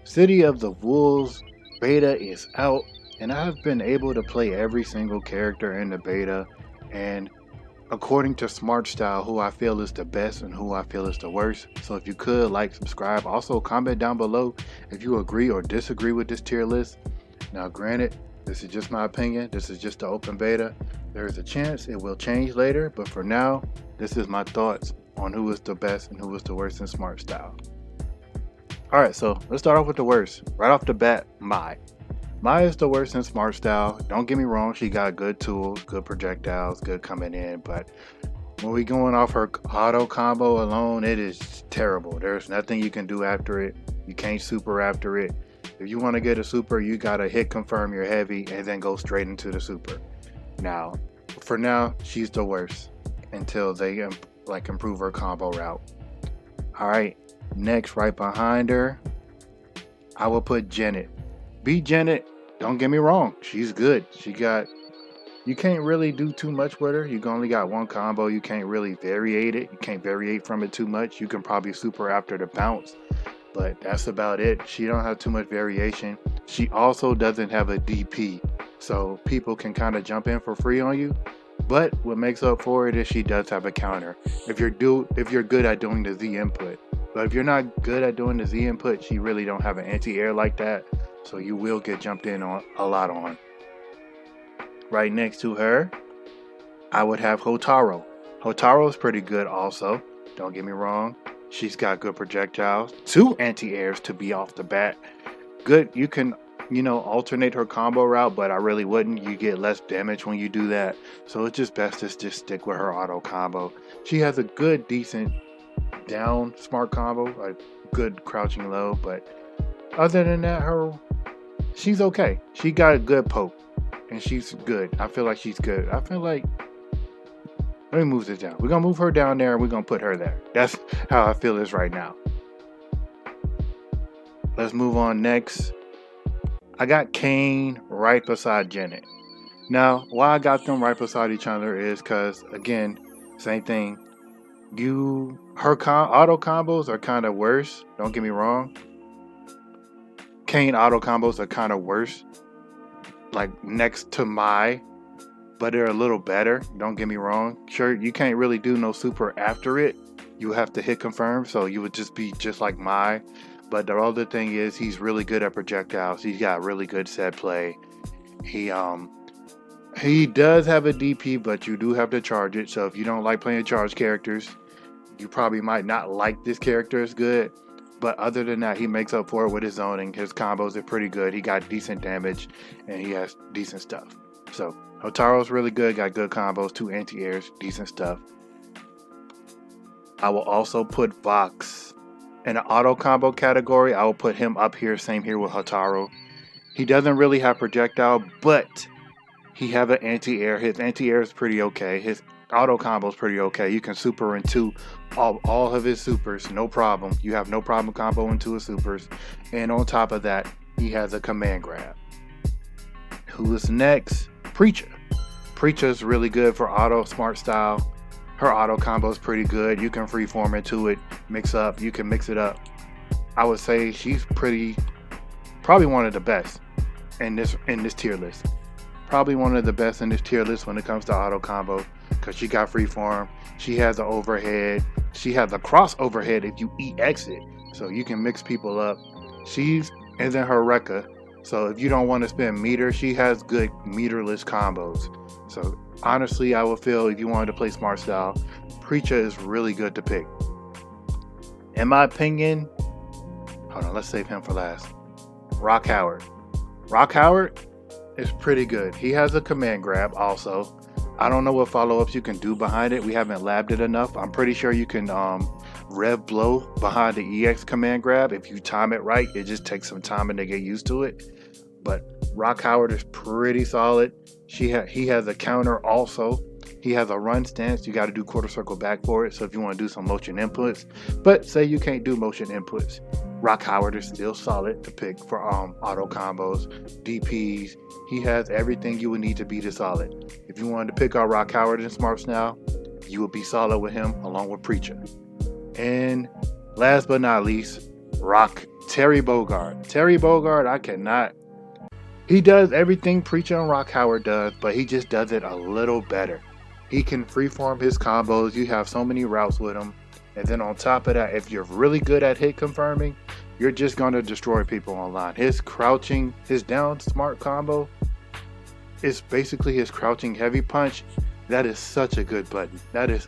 City of the Wolves beta is out, and I've been able to play every single character in the beta. And according to Smart Style, who I feel is the best and who I feel is the worst. So if you could like, subscribe, also comment down below if you agree or disagree with this tier list. Now, granted, this is just my opinion. This is just the open beta. There is a chance it will change later, but for now, this is my thoughts on who is the best and who is the worst in Smart Style. Alright, so let's start off with the worst. Right off the bat, Mai. Mai is the worst in Smart Style. Don't get me wrong, she got good tools, good projectiles, good coming in, but when we going off her auto combo alone, it is terrible. There's nothing you can do after it. You can't super after it. If you want to get a super, you gotta hit confirm you're heavy and then go straight into the super. Now, for now, she's the worst until they improve her combo route. Alright. Next, right behind her, I will put Jenet. Beat Jenet, don't get me wrong, she's good. You can't really do too much with her. You only got one combo. You can't really variate it. You can't variate from it too much. You can probably super after the bounce, but that's about it. She don't have too much variation. She also doesn't have a DP, so people can kind of jump in for free on you. But what makes up for it is she does have a counter. If you're good at doing the Z input. But if you're not good at doing the Z input, she really don't have an anti-air like that. So you will get jumped in on a lot on. Right next to her, I would have Hotaro. Hotaro is pretty good also. Don't get me wrong. She's got good projectiles. 2 anti-airs to be off the bat. Good. You can, alternate her combo route, but I really wouldn't. You get less damage when you do that. So it's just best to just stick with her auto combo. She has a good, decent down smart combo, a good crouching low, but other than that, she's okay. She got a good poke and she's good. I feel like she's good. Let me move this down. We're gonna move her down there and we're gonna put her there. That's how I feel is right now. Let's move on next. I got Kane right beside Jenet. Now, why I got them right beside each other is because, again, same thing. Her auto combos are kind of worse. Don't get me wrong. Kane auto combos are kind of worse, like next to Mai, but they're a little better. Don't get me wrong. Sure, you can't really do no super after it. You have to hit confirm, so you would just be just like Mai. But the other thing is, he's really good at projectiles. He's got really good set play. He does have a DP, but you do have to charge it. So if you don't like playing charge characters, you probably might not like this character as good. But other than that, he makes up for it with his zoning. His combos are pretty good. He got decent damage, and he has decent stuff. So Hotaro's really good. Got good combos, 2 anti-airs, decent stuff. I will also put Vox in the auto combo category. I will put him up here. Same here with Hotaro. He doesn't really have projectile, but he have an anti-air. His anti-air is pretty okay. His auto combo is pretty okay. You can super into all of his supers, no problem. You have no problem combo into his supers. And on top of that, he has a command grab. Who is next? Preacher. Preacher is really good for auto smart style. Her auto combo is pretty good. You can freeform into it, mix up. You can mix it up. I would say she's probably one of the best in this tier list. Probably one of the best in this tier list when it comes to auto combo, because she got freeform. She has an overhead. She has a cross overhead if you EX it, so you can mix people up. And then her Rekka. So if you don't want to spend meter, she has good meterless combos. So honestly, I would feel if you wanted to play smart style, Preacher is really good to pick. In my opinion, hold on, let's save him for last. Rock Howard. Rock Howard is pretty good. He has a command grab also. I don't know what follow-ups you can do behind it. We haven't labbed it enough. I'm pretty sure you can rev blow behind the EX command grab. If you time it right, it just takes some time to get used to it. But Rock Howard is pretty solid. He has a counter also. He has a run stance. You got to do quarter circle back for it. So if you want to do some motion inputs, but say you can't do motion inputs, Rock Howard is still solid to pick for auto combos, DPs. He has everything you would need to be this solid. If you wanted to pick out Rock Howard in Smarts now, you would be solid with him along with Preacher. And last but not least, Rock Terry Bogard. Terry Bogard, I cannot. He does everything Preacher and Rock Howard does, but he just does it a little better. He can freeform his combos. You have so many routes with him. And then on top of that, if you're really good at hit confirming, you're just going to destroy people online. His crouching, his down smart combo is basically his crouching heavy punch. That is such a good button. That's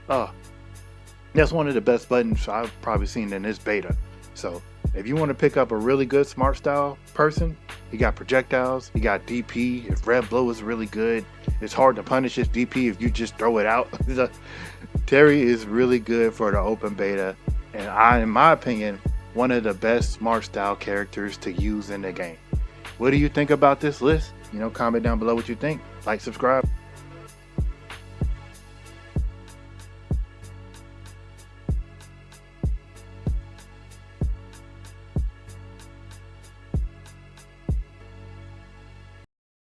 one of the best buttons I've probably seen in this beta. So if you want to pick up a really good smart style person, he got projectiles, he got DP. His red blow is really good. It's hard to punish his DP if you just throw it out. Terry is really good for the open beta, and in my opinion, one of the best smart style characters to use in the game. What do you think about this list? Comment down below what you think. Like, subscribe.